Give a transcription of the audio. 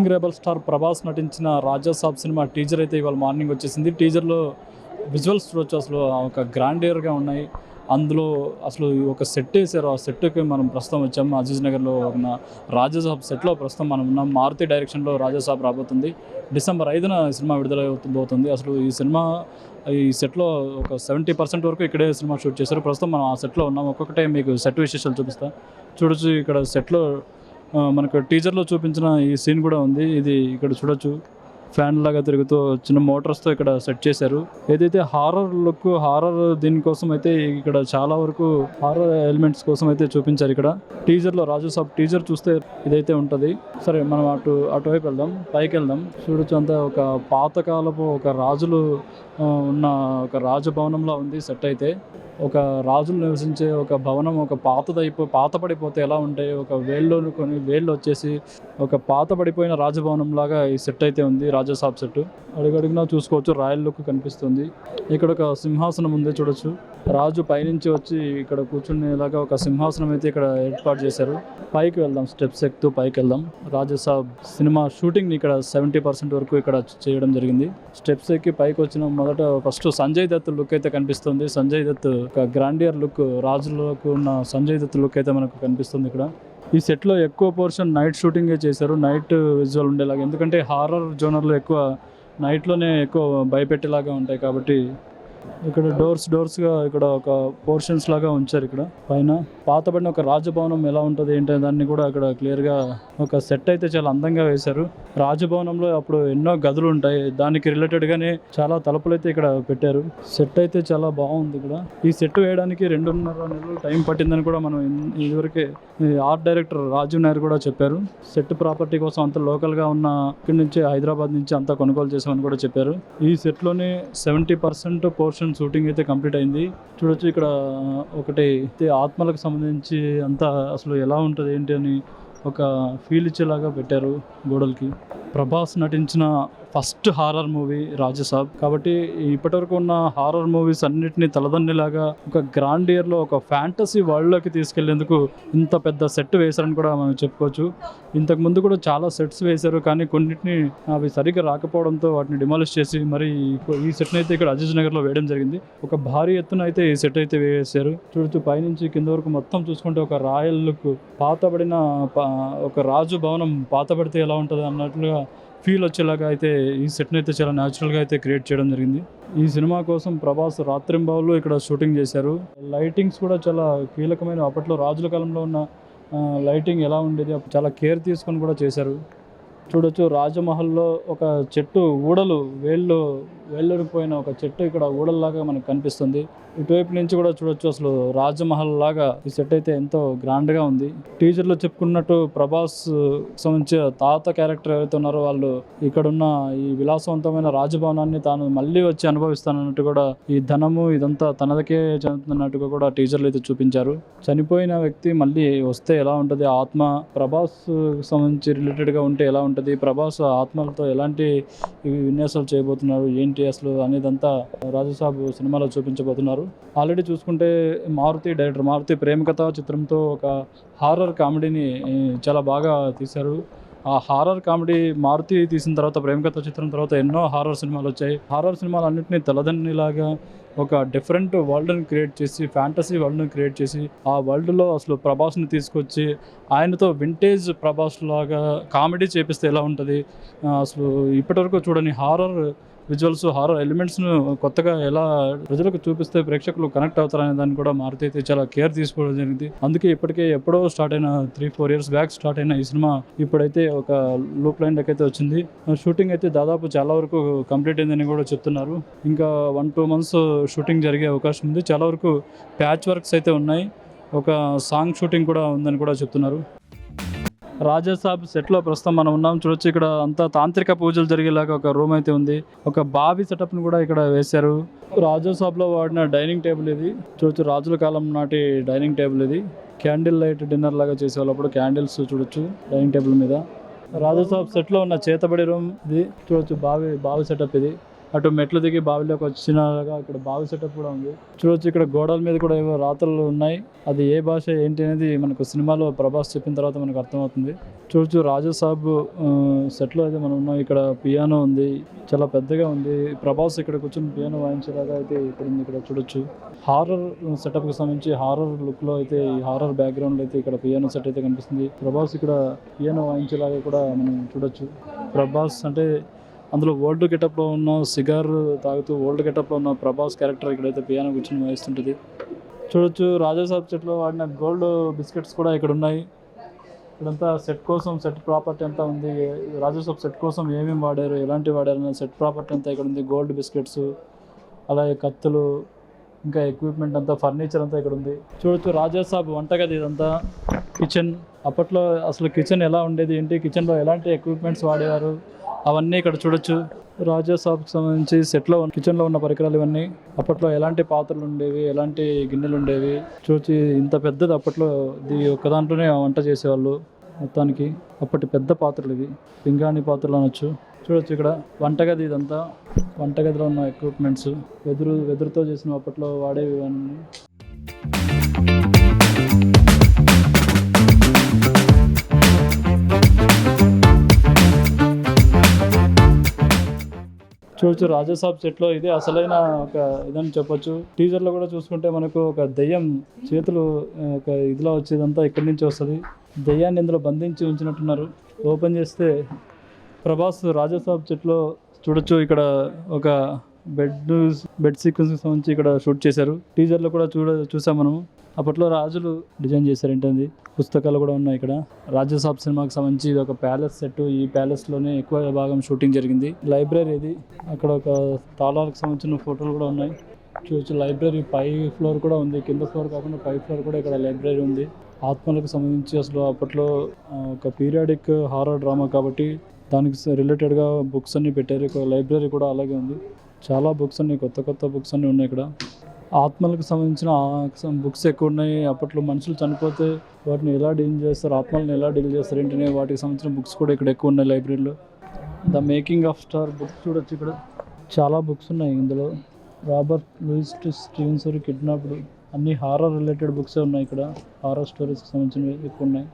Young rebel star Prabhas నటించిన Raja Saab cinema teaser అయితే ఇవాళ మార్నింగ్ వచ్చేసింది. టీజర్లో విజువల్స్ చూడొచ్చు, అసలు ఒక గ్రాండియర్గా ఉన్నాయి. అందులో అసలు ఒక సెట్ వేసారు. ఆ సెట్కి మనం ప్రస్తుతం వచ్చాము. అజీజ్ నగర్లో ఉన్న రాజాసాబ్ సెట్లో ప్రస్తుతం మనం ఉన్నాం. మారుతి డైరెక్షన్లో రాజాసాబ్ రాబోతుంది. డిసెంబర్ 5న సినిమా విడుదల అవుతుంది. అసలు ఈ సెట్లో ఒక 70% వరకు ఇక్కడే సినిమా షూట్ చేశారు. ప్రస్తుతం మనం ఆ సెట్లో ఉన్నాం. ఒక్కొక్కటే మీకు సెట్ విశేషాలు చూపిస్తా. చూడొచ్చు, ఇక్కడ సెట్లో మనకు టీజర్లో చూపించిన ఈ సీన్ కూడా ఉంది. ఇది ఇక్కడ చూడొచ్చు, ఫ్యాన్ లాగా తిరుగుతూ చిన్న మోటార్స్తో ఇక్కడ సెట్ చేశారు. ఏదైతే హారర్ దీనికోసం అయితే ఇక్కడ చాలా వరకు హారర్ ఎలిమెంట్స్ కోసం అయితే చూపించారు. ఇక్కడ టీజర్లో రాజాసాబ్ టీజర్ చూస్తే ఇదైతే ఉంటుంది. సరే, మనం అటువైపు వెళ్దాం, పైకి వెళ్దాం. చూడొచ్చు, అంతా ఒక పాతకాలపు ఒక రాజులు ఉన్న ఒక రాజభవనంలో ఉంది సెట్ అయితే. ఒక రాజులు నివసించే ఒక భవనం, ఒక పాతపడిపోతే ఎలా ఉంటాయి, ఒక వేళ్ళు వచ్చేసి ఒక పాతపడిపోయిన రాజభవనం లాగా ఈ సెట్ అయితే ఉంది. రాజాసాబ్ సెట్ అడుగడుగునా చూసుకోవచ్చు, రాయల్ లుక్ కనిపిస్తుంది. ఇక్కడ ఒక సింహాసనం ఉంది, చూడొచ్చు. రాజు పైనుంచి వచ్చి ఇక్కడ కూర్చునేలాగా ఒక సింహాసనం అయితే ఇక్కడ ఏర్పాటు చేశారు. పైకి వెళ్దాం, స్టెప్స్ ఎక్కుతూ పైకి వెళ్దాం. రాజాసాబ్ సినిమా షూటింగ్ ఇక్కడ 70% వరకు ఇక్కడ చేయడం జరిగింది. స్టెప్స్ ఎక్కి పైకి వచ్చిన ఫస్ట్ సంజయ్ దత్ లుక్ అయితే కనిపిస్తుంది. సంజయ్ దత్ ఒక గ్రాండియర్ లుక్, రాజులకు ఉన్న సంజయ్ దత్ లుక్ అయితే మనకు కనిపిస్తుంది. ఇక్కడ ఈ సెట్లో ఎక్కువ పోర్షన్ నైట్ షూటింగే చేశారు, నైట్ విజువల్ ఉండేలాగా. ఎందుకంటే హారర్ జోనర్లో ఎక్కువ నైట్లోనే ఎక్కువ భయపెట్టేలాగా ఉంటాయి కాబట్టి ఇక్కడ డోర్స్గా ఇక్కడ ఒక పోర్షన్స్ లాగా ఉంచారు. ఇక్కడ పైన పాతబడిన ఒక రాజభవనం ఎలా ఉంటుంది ఏంటి దాన్ని కూడా అక్కడ క్లియర్గా ఒక సెట్ అయితే చాలా అందంగా వేశారు. రాజభవనంలో అప్పుడు ఎన్నో గదులు ఉంటాయి, దానికి రిలేటెడ్గానే చాలా తలుపులు అయితే ఇక్కడ పెట్టారు. సెట్ అయితే చాలా బాగుంది. ఇక్కడ ఈ సెట్ వేయడానికి 2.5 నెలలు టైం పట్టిందని కూడా మనం ఇదివరకే ఆర్ట్ డైరెక్టర్ రాజీవ్ నాయర్ కూడా చెప్పారు. సెట్ ప్రాపర్టీ కోసం అంత లోకల్గా ఉన్న ఇక్కడి నుంచి హైదరాబాద్ నుంచి అంతా కొనుగోలు చేసామని కూడా చెప్పారు. ఈ సెట్లోనే 70% పోర్షన్ షూటింగ్ అయితే కంప్లీట్ అయింది. చూడొచ్చు, ఇక్కడ ఒకటి ఆత్మలకు సంబంధించి అంతా అసలు ఎలా ఉంటుంది ఏంటి అని ఒక ఫీల్ ఇచ్చేలాగా పెట్టారు గోడలకి. ప్రభాస్ నటించిన ఫస్ట్ హారర్ మూవీ రాజాసాబ్ కాబట్టి ఇప్పటివరకు ఉన్న హారర్ మూవీస్ అన్నిటినీ తలదన్నిలాగా ఒక గ్రాండియర్లో ఒక ఫ్యాంటసీ వరల్డ్లోకి తీసుకెళ్లేందుకు ఇంత పెద్ద సెట్ వేశారని కూడా మనం చెప్పుకోవచ్చు. ఇంతకుముందు కూడా చాలా సెట్స్ వేశారు, కానీ కొన్నిటిని అవి సరిగ్గా రాకపోవడంతో వాటిని డిమాలిష్ చేసి మరి ఈ సెట్ని అయితే ఇక్కడ అజీజ్ నగర్లో వేయడం జరిగింది. ఒక భారీ ఎత్తున అయితే ఈ సెట్ అయితే వేశారు. చూడొచ్చు, పైనుంచి కింద వరకు మొత్తం చూసుకుంటే ఒక రాయల్ లుక్, పాతబడిన ఒక రాజు భవనం పాతబడితే ఎలా ఉంటుంది అన్నట్లుగా ఫీల్ వచ్చేలాగా అయితే ఈ సెట్ని అయితే చాలా న్యాచురల్గా అయితే క్రియేట్ చేయడం జరిగింది. ఈ సినిమా కోసం ప్రభాస్ రాత్రింబావులు ఇక్కడ షూటింగ్ చేశారు. లైటింగ్స్ కూడా చాలా కీలకమైన, అప్పట్లో రాజుల కాలంలో ఉన్న లైటింగ్ ఎలా ఉండేది చాలా కేర్ తీసుకొని కూడా చేశారు. చూడొచ్చు, రాజమహల్లో ఒక చెట్టు వేళ్ళూరిపోయిన ఒక చెట్టు ఇక్కడ ఊడల్లాగా మనకు కనిపిస్తుంది. ఇటువైపు నుంచి కూడా చూడొచ్చు, అసలు రాజమహల్ లాగా ఈ సెట్ అయితే ఎంతో గ్రాండ్గా ఉంది. టీజర్లో చెప్పుకున్నట్టు ప్రభాస్ సంబంధించిన తాత క్యారెక్టర్ ఎవరైతే ఉన్నారో వాళ్ళు ఇక్కడున్న ఈ విలాసవంతమైన రాజభవనాన్ని తాను మళ్ళీ వచ్చి అనుభవిస్తానన్నట్టు కూడా, ఈ ధనము ఇదంతా తనదకే చెందుతున్నట్టుగా కూడా టీజర్లు అయితే చూపించారు. చనిపోయిన వ్యక్తి మళ్ళీ వస్తే ఎలా ఉంటుంది, ఆత్మ ప్రభాస్ సంబంధించి రిలేటెడ్గా ఉంటే ఎలా ఉంటుంది, ప్రభాస్ ఆత్మలతో ఎలాంటి విన్యాసాలు చేయబోతున్నారు ఏంటి అసలు అనేదంతా రాజాసాబ్ సినిమాలో చూపించబోతున్నారు. ఆల్రెడీ చూసుకుంటే మారుతి ప్రేమ కథ చిత్రంతో ఒక హారర్ కామెడీని చాలా బాగా తీశారు. ఆ హారర్ కామెడీ మారుతి తీసిన తర్వాత, ప్రేమ కథ చిత్రం తర్వాత ఎన్నో హారర్ సినిమాలు వచ్చాయి. హారర్ సినిమాలు అన్నింటినీ తలదన్నిలాగా ఒక డిఫరెంట్ వరల్డ్ని క్రియేట్ చేసి, ఫ్యాంటసీ వరల్డ్ని క్రియేట్ చేసి, ఆ వరల్డ్లో అసలు ప్రభాస్ని తీసుకొచ్చి ఆయనతో వింటేజ్ ప్రభాస్ లాగా కామెడీ చేపిస్తే ఎలా ఉంటుంది, అసలు ఇప్పటివరకు చూడని హారర్ విజువల్స్, హారర్ ఎలిమెంట్స్ను కొత్తగా ఎలా ప్రజలకు చూపిస్తే ప్రేక్షకులు కనెక్ట్ అవుతారనే దాన్ని కూడా మారుతి అయితే చాలా కేర్ తీసుకోవడం జరిగింది. అందుకే ఇప్పటికే ఎప్పుడో స్టార్ట్ అయిన 3-4 years బ్యాక్ స్టార్ట్ అయిన ఈ సినిమా ఇప్పుడైతే ఒక లూప్ లైన్ అయితే వచ్చింది. షూటింగ్ అయితే దాదాపు చాలా వరకు కంప్లీట్ అయిందని కూడా చెప్తున్నారు. ఇంకా 1-2 months షూటింగ్ జరిగే అవకాశం ఉంది. చాలా వరకు ప్యాచ్ వర్క్స్ అయితే ఉన్నాయి. ఒక సాంగ్ షూటింగ్ కూడా ఉందని కూడా చెప్తున్నారు. రాజాసాబ్ సెట్లో ప్రస్తుతం మనం ఉన్నాం. చూడొచ్చు, ఇక్కడ అంతా తాంత్రిక పూజలు జరిగేలాగా ఒక రూమ్ అయితే ఉంది. ఒక బావి సెటప్ని కూడా ఇక్కడ వేశారు. రాజాసాబ్లో వాడిన డైనింగ్ టేబుల్ ఇది. చూడొచ్చు, రాజుల కాలం నాటి డైనింగ్ టేబుల్ ఇది. క్యాండిల్ లైట్ డిన్నర్ లాగా చేసేవాళ్ళప్పుడు క్యాండిల్స్ చూడొచ్చు డైనింగ్ టేబుల్ మీద. రాజాసాబ్ సెట్లో ఉన్న చేతబడి రూమ్ ఇది. చూడొచ్చు, బావి సెటప్ ఇది. అటు మెట్లు దిగి బావిలోకి వచ్చినగా ఇక్కడ బావి సెటప్ కూడా ఉంది. చూడొచ్చు ఇక్కడ గోడల మీద కూడా ఏవో రాతలు ఉన్నాయి. అది ఏ భాష ఏంటి అనేది మనకు సినిమాలో ప్రభాస్ చెప్పిన తర్వాత మనకు అర్థమవుతుంది. చూడొచ్చు రాజా సాబ్ సెట్లో అయితే మనం ఉన్నాం. ఇక్కడ పియానో ఉంది, చాలా పెద్దగా ఉంది. ప్రభాస్ ఇక్కడ కూర్చొని పియానో వాయించేలాగా అయితే ఇక్కడ ఉంది. ఇక్కడ చూడొచ్చు హారర్ సెటప్కి సంబంధించి హారర్ లుక్లో అయితే ఈ హారర్ బ్యాక్గ్రౌండ్లో అయితే ఇక్కడ పియానో సెట్ అయితే కనిపిస్తుంది. ప్రభాస్ ఇక్కడ పియానో వాయించేలాగా కూడా మనం చూడొచ్చు. ప్రభాస్ అంటే అందులో ఓల్డ్ గెటప్లో ఉన్న సిగార్ తాగుతూ ఓల్డ్ గెటప్లో ఉన్న ప్రభాస్ క్యారెక్టర్ ఇక్కడైతే పియానో కూర్చొని వాయిస్తుంటుంది. చూడొచ్చు రాజాసాబ్ సెట్లో వాడిన గోల్డ్ బిస్కెట్స్ కూడా ఇక్కడ ఉన్నాయి. ఇక్కడంతా సెట్ కోసం సెట్ ప్రాపర్టీ అంతా ఉంది. రాజాసాబ్ సెట్ కోసం ఏమేమి వాడారు, ఎలాంటి వాడారు అనే సెట్ ప్రాపర్టీ అంతా ఇక్కడ ఉంది. గోల్డ్ బిస్కెట్స్, అలాగే కత్తులు, ఇంకా ఎక్విప్మెంట్ అంతా, ఫర్నిచర్ అంతా ఇక్కడ ఉంది. చూడొచ్చు రాజాసాబ్ వంటగది ఇదంతా, కిచెన్. అప్పట్లో అసలు కిచెన్ ఎలా ఉండేది ఏంటి, కిచెన్లో ఎలాంటి ఎక్విప్మెంట్స్ వాడేవారు అవన్నీ ఇక్కడ చూడొచ్చు. రాజాసాబ్కి సంబంధించి సెట్లో కిచెన్లో ఉన్న పరికరాలు ఇవన్నీ. అప్పట్లో ఎలాంటి పాత్రలు ఉండేవి, ఎలాంటి గిన్నెలు ఉండేవి చూసి. ఇంత పెద్దది అప్పట్లో ఇది ఒక్క దాంట్లోనే వంట చేసేవాళ్ళు మొత్తానికి. అప్పటి పెద్ద పాత్రలు ఇవి, పింగాణి పాత్రలు అనొచ్చు. చూడొచ్చు ఇక్కడ వంటగది ఇదంతా. వంటగదిలో ఉన్న ఎక్విప్మెంట్స్, వెదురుతో చేసిన అప్పట్లో వాడేవి ఇవన్నీ. చూడొచ్చు రాజాసాబ్ సెట్లో ఇదే అసలైన ఒక ఇదని చెప్పొచ్చు. టీజర్లో కూడా చూసుకుంటే మనకు ఒక దెయ్యం చేతులు ఒక ఇదిలా వచ్చేదంతా ఇక్కడి నుంచి వస్తుంది. దెయ్యాన్ని ఇందులో బంధించి ఉంచినట్టున్నారు. ఓపెన్ చేస్తే ప్రభాస్ రాజాసాబ్ సెట్లో చూడొచ్చు. ఇక్కడ ఒక బెడ్ సీక్వెన్స్కి సంబంధించి ఇక్కడ షూట్ చేశారు. టీజర్లో కూడా చూసాం మనము. అప్పట్లో రాజులు డిజైన్ చేశారు ఏంటంది. పుస్తకాలు కూడా ఉన్నాయి ఇక్కడ. రాజాసాబ్ సినిమాకి సంబంధించి ఇది ఒక ప్యాలెస్ సెట్. ఈ ప్యాలెస్లోనే ఎక్కువ భాగం షూటింగ్ జరిగింది. లైబ్రరీ ఇది. అక్కడ ఒక తాళాలకు సంబంధించిన ఫోటోలు కూడా ఉన్నాయి. చూడొచ్చు లైబ్రరీ పై ఫ్లోర్ కూడా ఉంది. కింద ఫ్లోర్ కాకుండా పై ఫ్లోర్ కూడా ఇక్కడ లైబ్రరీ ఉంది. ఆత్మలకు సంబంధించి అసలు అప్పట్లో ఒక పీరియాడిక్ హారర్ డ్రామా కాబట్టి దానికి రిలేటెడ్గా బుక్స్ అన్నీ పెట్టారు. ఇక్కడ లైబ్రరీ కూడా అలాగే ఉంది. చాలా బుక్స్ అన్నీ, కొత్త బుక్స్ అన్నీ ఉన్నాయి ఇక్కడ. ఆత్మలకు సంబంధించిన బుక్స్ ఎక్కువ ఉన్నాయి. అప్పట్లో మనుషులు చనిపోతే వాటిని ఎలా డీల్ చేస్తారు, ఆత్మలను ఎలా డీల్ చేస్తారు ఏంటనే వాటికి సంబంధించిన బుక్స్ కూడా ఇక్కడ ఎక్కువ ఉన్నాయి లైబ్రరీలో. The making of star books చూడొచ్చు. ఇక్కడ చాలా బుక్స్ ఉన్నాయి. ఇందులో రాబర్ట్ లూయిస్ స్టీవెన్సన్ కిడ్నాప్డ్, అన్ని హారర్ రిలేటెడ్ బుక్సే ఉన్నాయి ఇక్కడ. హారర్ స్టోరీస్కి సంబంధించినవి ఎక్కువ ఉన్నాయి.